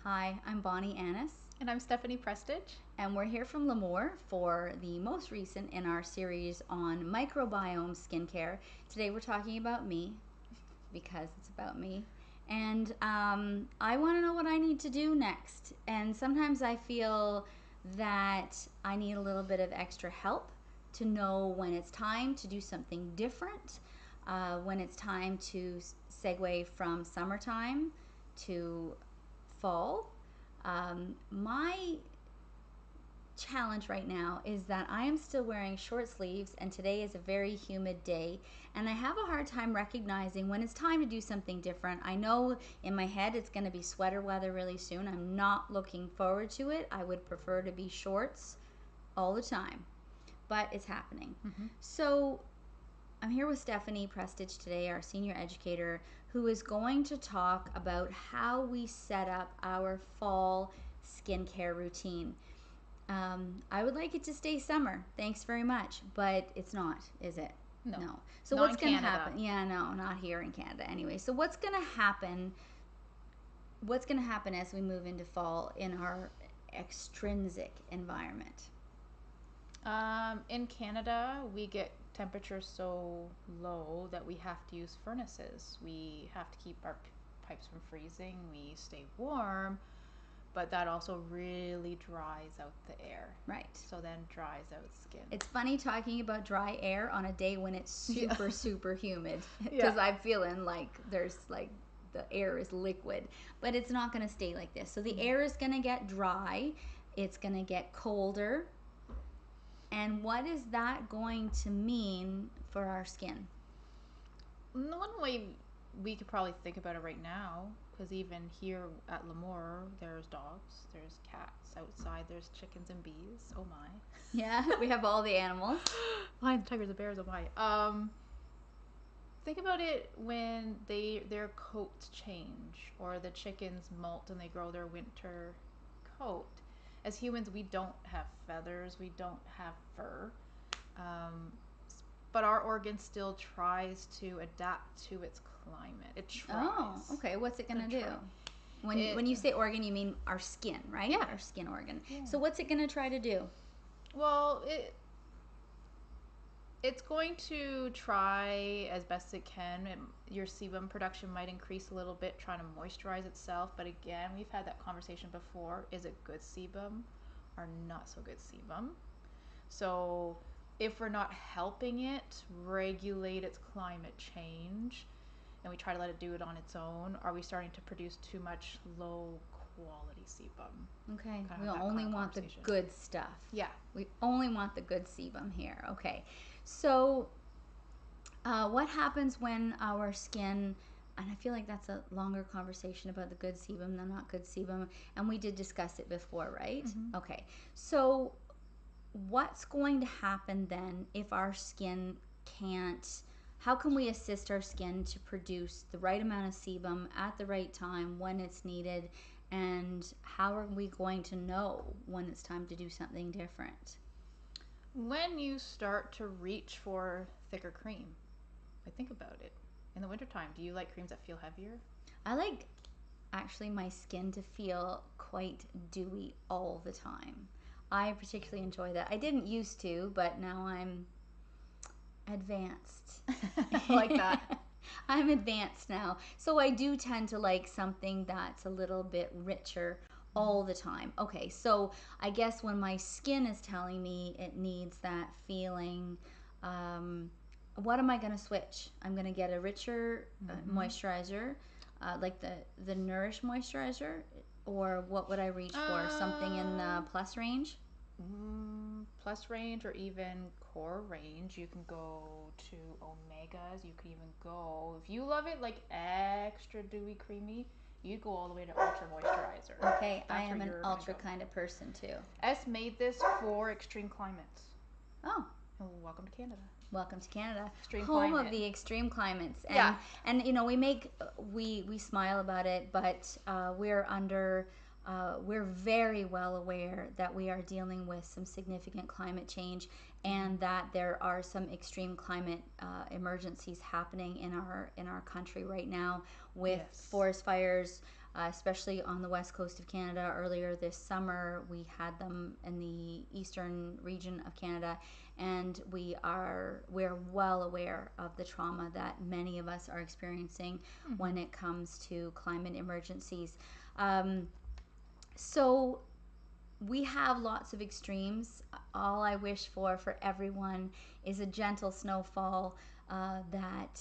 Hi, I'm Bonnie Annis, And I'm Stephanie Prestige. and we're here from Lemoore for the most recent in our series on microbiome skincare. Today we're talking about me because it's about me. And I want to know what I need to do next. And sometimes I feel that I need a little bit of extra help to know when it's time to do something different, when it's time to segue from summertime to fall. My challenge right now is that I am still wearing short sleeves, and today is a very humid day, and I have a hard time recognizing when it's time to do something different. I know in my head it's going to be sweater weather really soon. I'm not looking forward to it. I would prefer to be shorts all the time, but it's happening. So I'm here with Stephanie Prestige today, our senior educator, who is going to talk about how we set up our fall skincare routine. I would like it to stay summer. Thanks very much, but it's not, is it? No, So not what's in going to Canada. happen? Yeah, no, not here in Canada anyway. So what's going to happen? What's going to happen as we move into fall in our extrinsic environment? In Canada, we get temperatures so low that we have to use furnaces. We have to keep our pipes from freezing. We stay warm, but that also really dries out the air. Right. So then dries out skin. It's funny talking about dry air on a day when it's super, super humid because Yeah. I'm feeling like there's like the air is liquid, but it's not going to stay like this. So the air is going to get dry, it's going to get colder. And what is that going to mean for our skin? One way we could probably think about it right now, because even here at Lemoore, there's dogs, there's cats outside, there's chickens and bees. Oh my. Yeah, we have all the animals. Lions, tigers, and bears. Oh my. Think about it when their coats change, or the chickens molt and they grow their winter coat. As humans, we don't have feathers, we don't have fur, um, but our organ still tries to adapt to its climate. It Oh, tries. okay. What's it going to do? Try. When you say organ, you mean our skin, right? Yeah. Our skin organ. Yeah. So what's it going to try to do? Well, it's going to try as best it can. Your sebum production might increase a little bit, trying to moisturize itself. But again, we've had that conversation before. Is it good sebum or not so good sebum? So if we're not helping it regulate its climate change, and we try to let it do it on its own, are we starting to produce too much low quality sebum? Okay, Kind we of that only kind of want the conversation. good stuff. Yeah. We only want the good sebum here. Okay, so what happens when our skin, and I feel like that's a longer conversation about the good sebum, the not good sebum, and we did discuss it before, right? Okay, so what's going to happen then if our skin can't? How can we assist our skin to produce the right amount of sebum at the right time when it's needed? And how are we going to know when it's time to do something different? When you start to reach for thicker cream, like think about it. In the wintertime, do you like creams that feel heavier? I like actually my skin to feel quite dewy all the time. I particularly enjoy that. I didn't used to, but now I'm advanced. I like that. I'm advanced now. So I do tend to like something that's a little bit richer all the time. Okay, so I guess when my skin is telling me it needs that feeling, um, what am I going to switch? I'm going to get a richer moisturizer, like the Nourish moisturizer, or what would I reach for? Something in the plus range? Plus range or even core range. You can go to omegas. You can even go, if you love it like extra dewy, creamy, you go all the way to ultra moisturizer. Okay, I That's where am an you're gonna ultra go. kind of person too. S made this for extreme climates. Oh, Oh, welcome to Canada. welcome to Canada, Extreme home of climate. the extreme climates. Yeah. And you know we smile about it, but we're very well aware that we are dealing with some significant climate change, and that there are some extreme climate emergencies happening in our country right now with Yes. forest fires, especially on the west coast of Canada. Earlier this summer, we had them in the eastern region of Canada, and we're well aware of the trauma that many of us are experiencing when it comes to climate emergencies. So we have lots of extremes. All I wish for everyone is a gentle snowfall that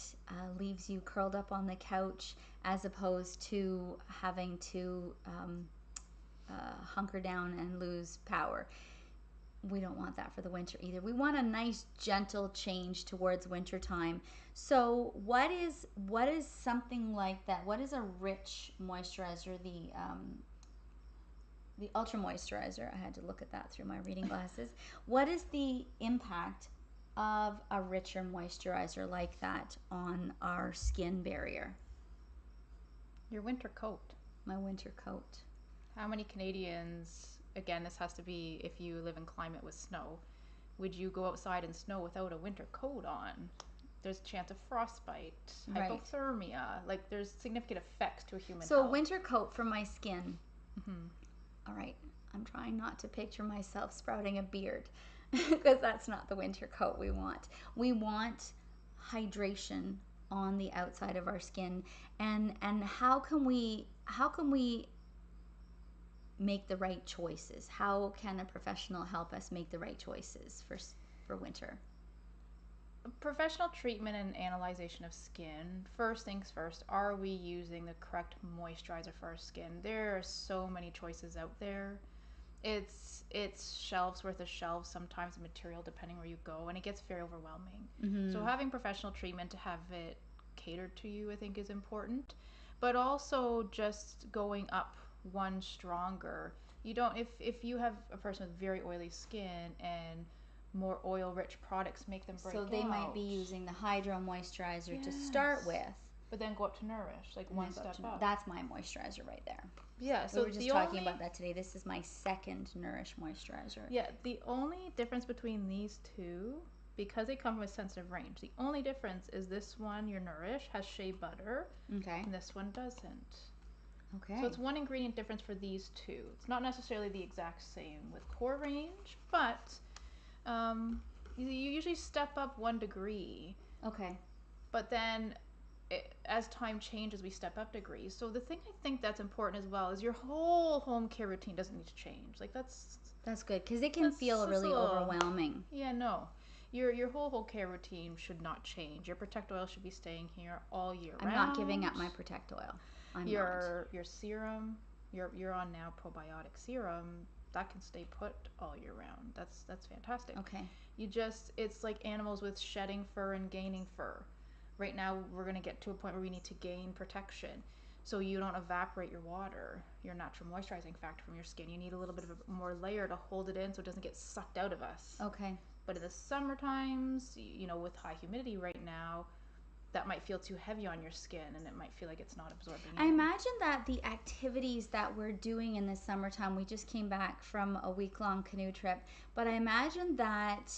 leaves you curled up on the couch, as opposed to having to hunker down and lose power. We don't want that for the winter either. We want a nice gentle change towards winter time. So what is something like that? What is a rich moisturizer? The ultra moisturizer. I had to look at that through my reading glasses. What is the impact of a richer moisturizer like that on our skin barrier? Your winter coat. My winter coat. How many Canadians, again, this has to be if you live in climate with snow, would you go outside in snow without a winter coat on? There's a chance of frostbite, Right. hypothermia. Like, there's significant effects to a human So a health. winter coat for my skin. Mm-hmm. All right, I'm trying not to picture myself sprouting a beard because that's not the winter coat we want. We want hydration on the outside of our skin, and how can we make the right choices? How can a professional help us make the right choices for winter? Professional treatment and analyzation of skin. First things first, are we using the correct moisturizer for our skin? There are so many choices out there. It's shelves worth of shelves, sometimes material depending where you go, and it gets very overwhelming. Mm-hmm. So having professional treatment to have it catered to you, I think, is important. But also just going up one stronger. You don't if you have a person with very oily skin and more oil-rich products make them break out. So they might be using the hydro moisturizer to start with. But then go up to Nourish, like one step up. That's my moisturizer right there. Yeah, so we were just talking about that today. This is my second Nourish moisturizer. Yeah, the only difference between these two, because they come with sensitive range, the only difference is this one, your Nourish, has shea butter. Okay. And this one doesn't. Okay. So it's one ingredient difference for these two. It's not necessarily the exact same with core range, but you usually step up 1 degree. Okay. But then as time changes, we step up degrees. So the thing I think that's important as well is your whole home care routine doesn't need to change. Like that's good, because it can feel really overwhelming. Yeah, no. Your whole care routine should not change. Your Protect Oil should be staying here all year round. I'm not giving up my Protect Oil. Your serum, you're on now probiotic serum. That can stay put all year round. That's fantastic. Okay. It's like animals with shedding fur and gaining fur. Right now, we're going to get to a point where we need to gain protection. So you don't evaporate your water, your natural moisturizing factor from your skin. You need a little bit of a more layer to hold it in so it doesn't get sucked out of us. Okay. But in the summer times, with high humidity right now, that might feel too heavy on your skin and it might feel like it's not absorbing I imagine that the activities that we're doing in the summertime, we just came back from a week-long canoe trip, but I imagine that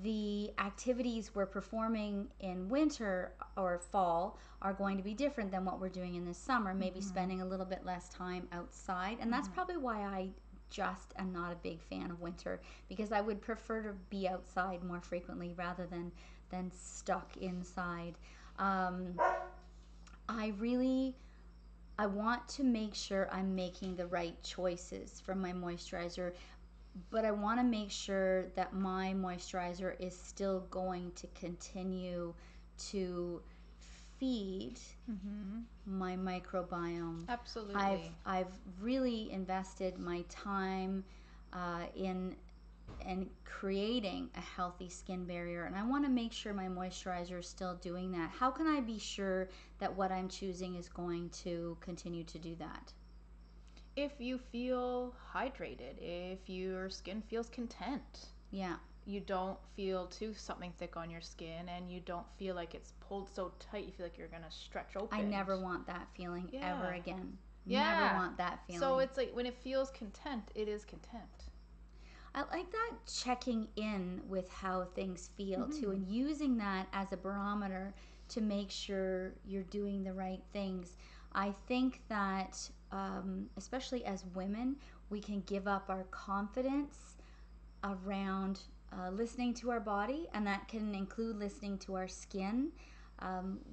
the activities we're performing in winter or fall are going to be different than what we're doing in the summer, maybe spending a little bit less time outside. And that's probably why I just am not a big fan of winter, because I would prefer to be outside more frequently rather than stuck inside. I want to make sure I'm making the right choices for my moisturizer, but I want to make sure that my moisturizer is still going to continue to feed my microbiome. Absolutely. I've really invested my time in creating a healthy skin barrier, and I want to make sure my moisturizer is still doing that. How can I be sure that what I'm choosing is going to continue to do that? If you feel hydrated, if your skin feels content. Yeah. You don't feel something thick on your skin, and you don't feel like it's pulled so tight you feel like you're going to stretch open. I never want that feeling ever again. Yeah. Never want that feeling. So it's like when it feels content, it is content. I like that checking in with how things feel too, and using that as a barometer to make sure you're doing the right things. I think that especially as women, we can give up our confidence around listening to our body, and that can include listening to our skin.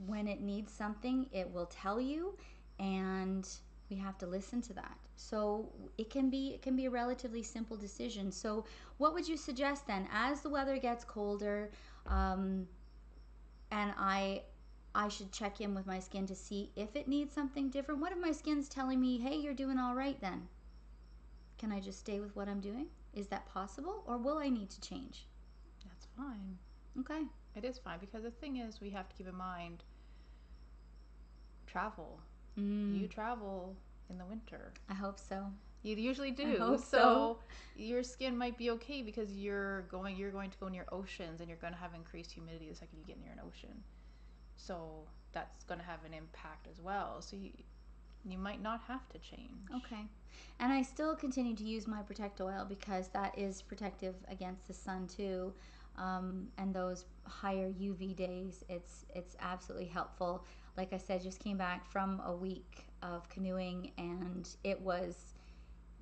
When it needs something, it will tell you, and we have to listen to that. So it can be a relatively simple decision. So what would you suggest then, as the weather gets colder, and I should check in with my skin to see if it needs something different? What if my skin's telling me, hey, you're doing all right then? Can I just stay with what I'm doing? Is that possible, or will I need to change? That's fine. Okay. It is fine, because the thing is, we have to keep in mind travel. You travel in the winter. I hope so. You usually I do. hope so. So your skin might be okay because you're going to go near oceans, and you're going to have increased humidity the second you get near an ocean. So that's going to have an impact as well. So you might not have to change. Okay. And I still continue to use my Protect Oil because that is protective against the sun too. And those higher UV days, it's absolutely helpful. Like I said, just came back from a week of canoeing, and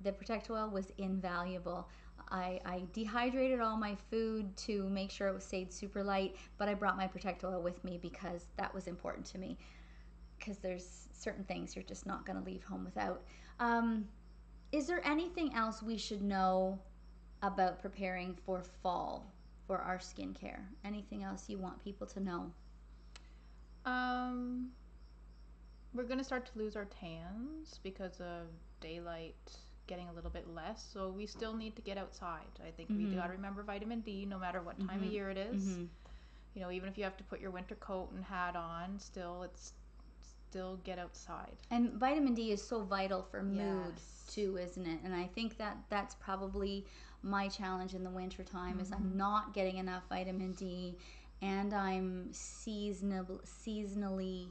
the Protect Oil was invaluable. I dehydrated all my food to make sure it stayed super light, but I brought my Protect Oil with me because that was important to me. Because there's certain things you're just not going to leave home without. Is there anything else we should know about preparing for fall for our skincare? Anything else you want people to know? Um, we're going to start to lose our tans because of daylight getting a little bit less. So we still need to get outside. I think we got to remember vitamin D no matter what time of year it is. You know, even if you have to put your winter coat and hat on, still get outside. And vitamin D is so vital for mood Yes. too, isn't it? And I think that's probably my challenge in the winter time is I'm not getting enough vitamin D, and I'm seasonally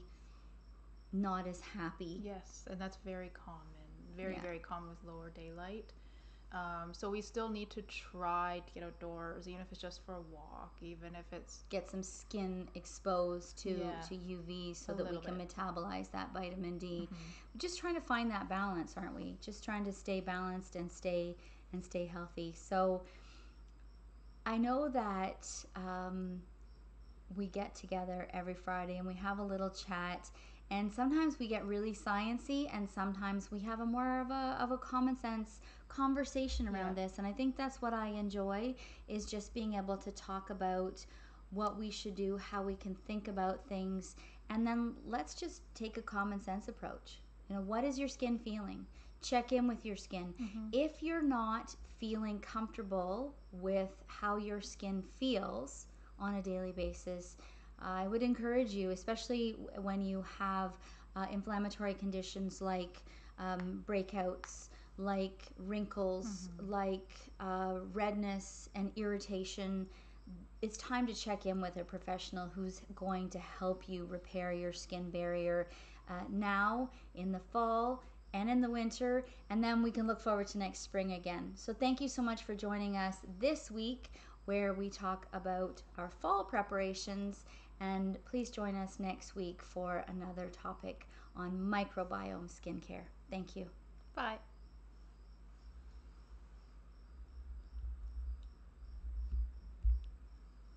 not as happy. Yes, and that's very common. Very common with lower daylight. So we still need to try to get outdoors, even if it's just for a walk, even if it's Get some skin exposed to Yeah. UV so A that we little can bit. metabolize that vitamin D. We're just trying to find that balance, aren't we? Just trying to stay balanced and stay healthy. So I know that we get together every Friday and we have a little chat, and sometimes we get really sciencey, and sometimes we have a more of a common sense conversation around this. And I think that's what I enjoy, is just being able to talk about what we should do, how we can think about things, and then let's just take a common sense approach. What is your skin feeling? Check in with your skin. If you're not feeling comfortable with how your skin feels on a daily basis, I would encourage you, especially when you have inflammatory conditions like breakouts, like wrinkles, like redness and irritation. It's time to check in with a professional who's going to help you repair your skin barrier now, in the fall, and in the winter, and then we can look forward to next spring again. So thank you so much for joining us this week, where we talk about our fall preparations, and please join us next week for another topic on microbiome skincare. Thank you. Bye.